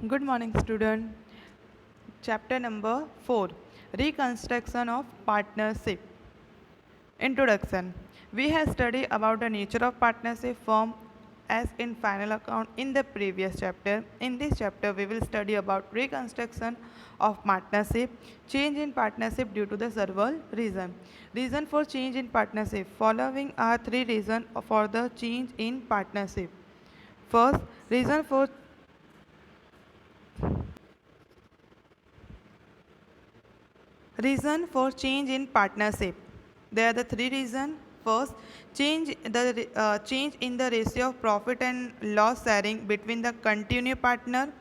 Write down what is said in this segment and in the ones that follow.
Good morning, student. Chapter number 4, Reconstruction of Partnership. Introduction. We have studied about the nature of partnership form as in final account in the previous chapter. In this chapter, we will study about reconstruction of partnership, change in partnership due to the several reason. Reason for change in partnership. Following are three reasons for the change in partnership. First, reason for change in partnership. There are the three reasons. First, change in the ratio of profit and loss sharing between the continuing partner,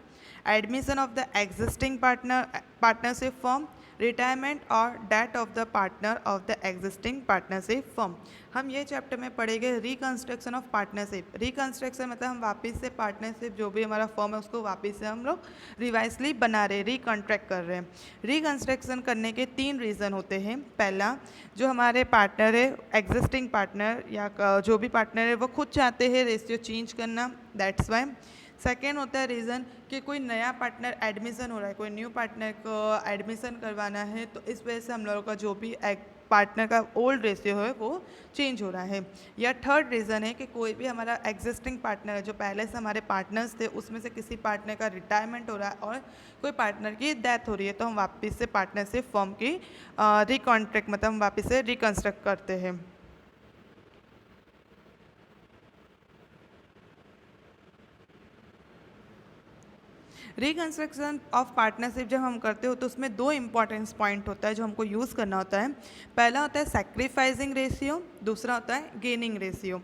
admission of the existing partnership firm, retirement और date of the partner of the existing partnership firm. हम ये chapter में पढ़ेंगे reconstruction of partnership. Reconstruction मतलब हम वापस से partnership जो भी हमारा फर्म है उसको वापस से हम लोग रिवाइजली बना रहे हैं, रिकॉन्ट्रैक्ट कर रहे हैं. रिकन्स्ट्रक्शन करने के तीन रीज़न होते हैं. पहला, जो हमारे पार्टनर है, एग्जिस्टिंग पार्टनर या जो भी पार्टनर है वो खुद चाहते हैं रेशियो चेंज करना, दैट्स वाई. सेकेंड होता है रीज़न कि कोई नया पार्टनर एडमिशन हो रहा है, कोई न्यू पार्टनर को एडमिशन करवाना है, तो इस वजह से हम लोगों का जो भी पार्टनर का ओल्ड रेशियो है वो चेंज हो रहा है. या थर्ड रीज़न है कि कोई भी हमारा एग्जिस्टिंग पार्टनर है जो पहले से हमारे पार्टनर्स थे उसमें से किसी पार्टनर का रिटायरमेंट हो रहा है और कोई पार्टनर की डेथ हो रही है, तो हम वापस से पार्टनरशिप फॉर्म की रिकॉन्ट्रैक्ट मतलब हम वापस से रिकन्स्ट्रक्ट करते हैं. रिकन्स्ट्रक्शन ऑफ पार्टनरशिप जब हम करते हो तो उसमें दो इंपॉर्टेंस पॉइंट होता है जो हमको यूज़ करना होता है. पहला होता है सैक्रिफाइसिंग रेशियो, दूसरा होता है गेनिंग रेशियो.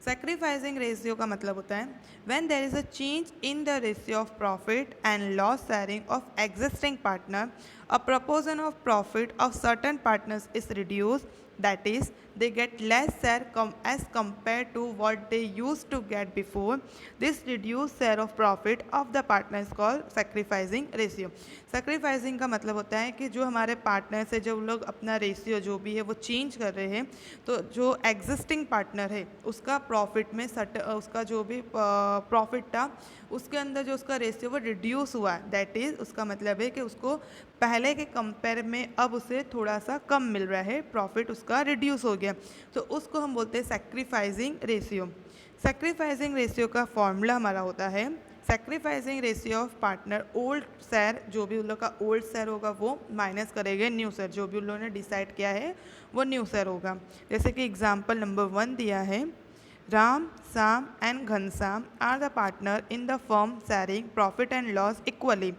सैक्रिफाइसिंग रेशियो का मतलब होता है when there is a change in the ratio of profit and loss sharing of existing partner, a proportion of profit of certain partners is reduced, that is they get less share as compared to what they used to get before. This reduced share of profit of the partner is called sacrificing ratio. sacrificing का मतलब होता है कि जो हमारे partner से जो लोग अपना रेशियो जो भी है वो चेंज कर रहे हैं, तो जो एग्जिस्टिंग पार्टनर है उसका प्रॉफिट में उसका जो भी प्रॉफिट था उसके अंदर जो उसका रेशियो वो रिड्यूस हुआ, दैट इज़ उसका मतलब है कि उसको पहले के कंपेयर में अब उसे थोड़ा सा कम मिल रहा है, प्रॉफिट उसका रिड्यूस हो गया, तो उसको हम बोलते हैं सैक्रिफाइसिंग रेशियो. सैक्रिफाइसिंग रेशियो का फॉर्मूला हमारा होता है sacrificing ratio of partner old share, जो भी उन लोग का ओल्ड शेयर होगा वो माइनस करेंगे न्यू शेयर, जो भी उन लोगों ने डिसाइड किया है वो न्यू शेयर होगा. जैसे कि एग्जाम्पल नंबर 1 दिया है, Ram, Sam and Ghansam are the partner in the firm sharing profit and loss equally.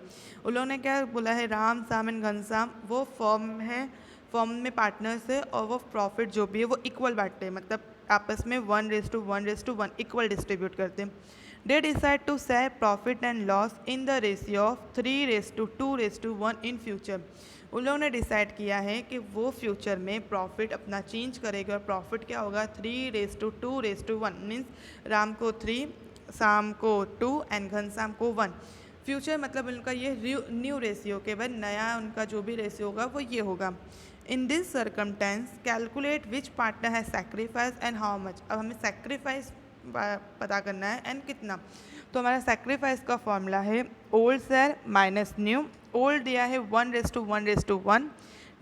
उन लोगों ने क्या बोला है, राम, साम एंड घनश्याम वो फर्म है, फर्म में पार्टनर्स है और वो प्रॉफिट जो भी है वो इक्वल बांटते हैं, मतलब आपस में 1:1:1 इक्वल डिस्ट्रीब्यूट करते हैं. They decide to share profit and loss in the ratio of 3:2:1 in future. उन लोगों ने डिसाइड किया है कि वो फ्यूचर में प्रॉफिट अपना चेंज करेगा और प्रॉफिट क्या होगा 3:2:1 मीन्स राम को 3, शाम को 2 एंड घनश्याम को 1. फ्यूचर मतलब उनका ये न्यू रेशियो के बाद नया उनका जो भी रेशियो होगा वो ये होगा. In this circumstance calculate which partner है सैक्रिफाइस एंड हाउ मच. अब हमें सैक्रिफाइस पता करना है एंड कितना, तो हमारा सैक्रिफाइस का फॉर्मूला है old share minus new. Old दिया है 1:1:1,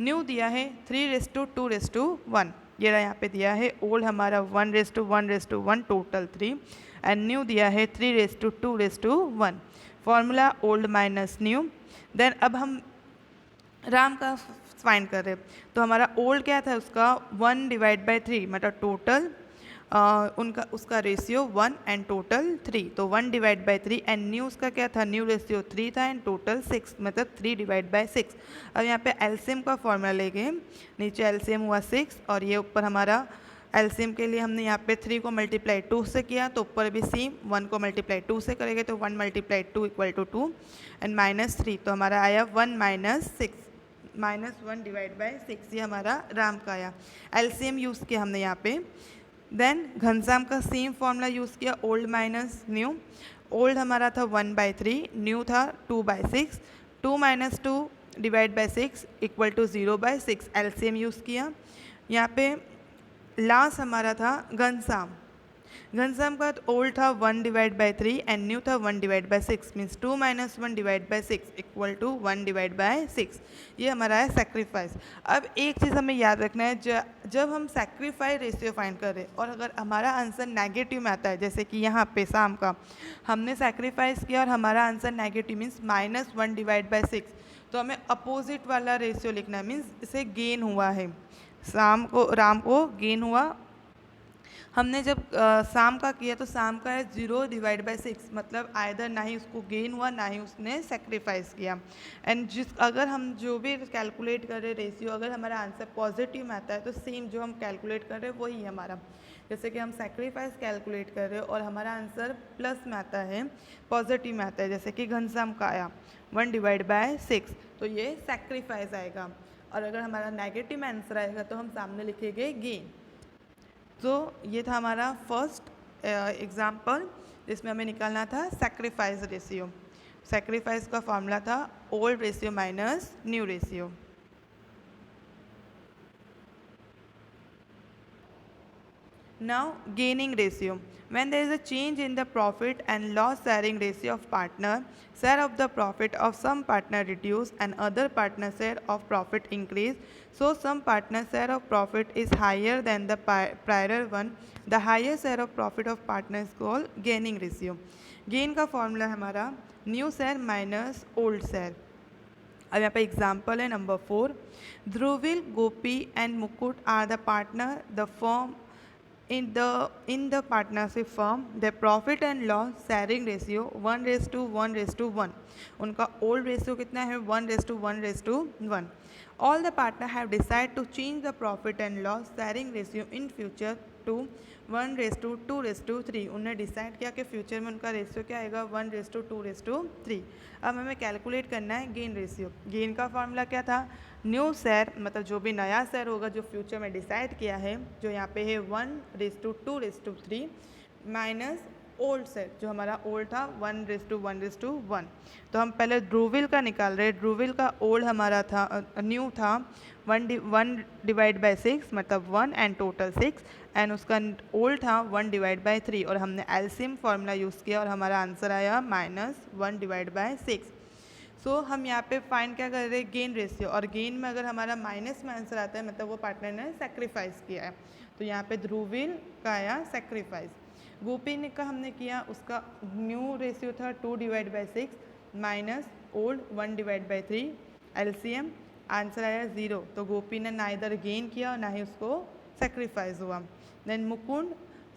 न्यू दिया है 3:2:1. ये रहा यहाँ पे दिया है ओल्ड हमारा 1:1:1 टोटल 3 एंड न्यू दिया है 3:2:1. Formula old minus new. Then अब हम राम का फाइंड कर रहे हैं, तो हमारा ओल्ड क्या था उसका 1/3 मतलब टोटल उनका उसका रेशियो 1 एंड टोटल 3, तो 1/3 एंड न्यू उसका क्या था, न्यू रेशियो 3 था एंड टोटल 6 मतलब 3/6. अब यहाँ पे एलसीएम का फॉर्मूला लेंगे, नीचे एलसीएम हुआ 6 और ये ऊपर हमारा एलसीएम के लिए हमने यहाँ पे 3 को मल्टीप्लाई 2 से किया, तो ऊपर भी सेम 1 को मल्टीप्लाई 2 से करेंगे तो 1 × 2 = 2 एंड -3, तो हमारा आया 1 - 6 -1/6. ये हमारा राम का आया. एलसीएम यूज़ किया हमने यहाँ पे. देन घनश्याम का सेम फॉर्मूला यूज़ किया ओल्ड माइनस न्यू. ओल्ड हमारा था 1/3, न्यू था 2/6, 2 - 2 / 6 = 0/6. एलसीएम यूज़ किया. यहाँ पे लास्ट हमारा था घनश्याम, घनश्याम का ओल्ड था 1/3 एंड न्यू था 1/6 मीन्स 2 - 1/6 इक्वल टू 1/6। ये हमारा है सेक्रीफाइस। अब एक चीज़ हमें याद रखना है, जब हम सेक्रीफाइस रेशियो फाइंड कर रहे हैं और अगर हमारा आंसर नेगेटिव में आता है, जैसे कि यहाँ पे शाम का हमने सेक्रीफाइस किया और हमारा आंसर नेगेटिव मीन्स -1/6, तो हमें अपोजिट वाला रेशियो लिखना है, मीन्स इसे गेन हुआ है, राम को गेन हुआ। हमने जब शाम का किया तो शाम का है 0/6, मतलब आइदर ना ही उसको गेन हुआ ना ही उसने सेक्रीफाइस किया। एंड अगर हम जो भी कैलकुलेट कर रहे रेशियो, अगर हमारा आंसर पॉजिटिव में आता है तो सेम जो हम कैलकुलेट कर रहे हैं वही हमारा, जैसे कि हम सेक्रीफाइस कैलकुलेट कर रहे हो और हमारा आंसर प्लस में आता है, पॉजिटिव में आता है, जैसे कि घनश्याम का आया 1/6, तो ये सेक्रीफाइस आएगा। और अगर हमारा नेगेटिव में आंसर आएगा तो हम सामने लिखेंगे गेन। तो ये था हमारा फर्स्ट एग्जाम्पल जिसमें हमें निकालना था सेक्रीफाइस रेशियो। सेक्रीफाइस का फॉर्मूला था old ratio minus new ratio. Now gaining ratio. When there is a change in the profit and loss sharing ratio of partner, share of the profit of some partner reduce and other partner share of profit increase. So some partner share of profit is higher than the prior one. The higher share of profit of partner is called gaining ratio. Gain का formula हमारा new share minus old share. अब यहाँ पे example है number 4। Dhruvil, Gopi and Mukut are the partner the firm in the partnership firm. The profit and loss sharing ratio 1:1:1। उनका old ratio कितना है 1:1:1। All the partner have decided to change the profit and loss sharing ratio in future to 1:2:3। उन्होंने decide किया कि future में उनका ratio क्या आएगा 1:2:3। अब हमें कैलकुलेट करना है गेन रेशियो। गेन का फॉर्मूला क्या था, न्यू शेयर मतलब जो भी नया शेयर होगा जो फ्यूचर में डिसाइड किया है, जो यहाँ पे है 1:2:3 माइनस ओल्ड शेयर जो हमारा ओल्ड था 1:1:1। तो हम पहले ध्रुविल का निकाल रहे हैं। ध्रुविल का ओल्ड हमारा था न्यू था 1/6 मतलब 1 एंड टोटल 6 एंड उसका ओल्ड था 1/3 और हमने एलसीएम फॉर्मूला यूज़ किया और हमारा आंसर आया -1/6। सो हम यहाँ पे फाइंड क्या कर रहे हैं गेन रेशियो, और गेन में अगर हमारा माइनस में आंसर आता है मतलब वो पार्टनर ने सेक्रीफाइस किया है, तो यहाँ पे ध्रुविल का आया सेक्रीफाइस। गोपी ने का हमने किया उसका न्यू रेशियो था 2/6 माइनस ओल्ड 1/3 एलसीएम आंसर आया 0, तो गोपी ने ना इधर गेन किया और ना ही उसको सेक्रीफाइस हुआ। Then Mukund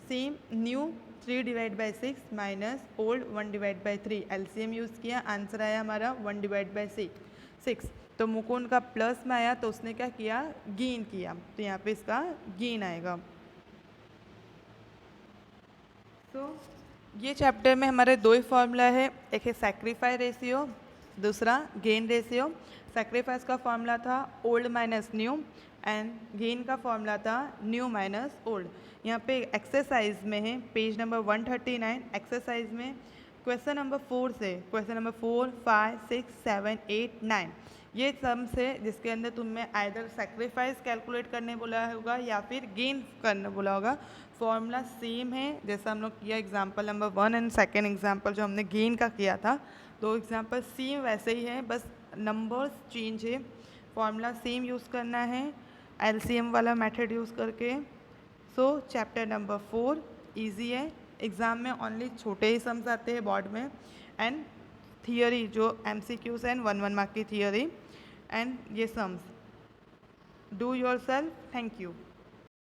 same new 3/6 minus old 1/3 LCM use किया, आंसर आया हमारा 1/6। तो मुकुंद का प्लस में आया तो उसने क्या किया गेन किया, तो यहाँ पे इसका गेन आएगा। तो ये चैप्टर में हमारे दो ही फॉर्मूला है, एक है सेक्रीफाइस रेशियो, दूसरा गेन रेशियो। सेक्रीफाइस का फॉर्मूला था old minus new and gain का फॉर्मूला था न्यू माइनस ओल्ड। यहाँ पे एक्सरसाइज में है पेज नंबर 139, एक्सरसाइज में क्वेश्चन नंबर 4 से क्वेश्चन नंबर 4, 5, 6, 7, 8, 9 ये सम्स है जिसके अंदर तुम्हें आइदर सेक्रीफाइस कैलकुलेट करने बोला होगा या फिर गेन करने बोला होगा। फॉर्मूला सेम है जैसा हम लोग किया example number 1 and second example जो हमने गेन का किया था, दो एग्जाम्पल सेम वैसे ही है, बस नंबर्स चेंज है। फॉर्मूला सेम यूज़ करना है एलसीएम वाला मेथड यूज़ करके। सो चैप्टर नंबर 4 इजी है, एग्ज़ाम में ओनली छोटे ही सम्स आते हैं बोर्ड में, एंड थियोरी जो एमसीक्यूज एंड 1 मार्क की थियोरी एंड ये sums. Do yourself. Thank you.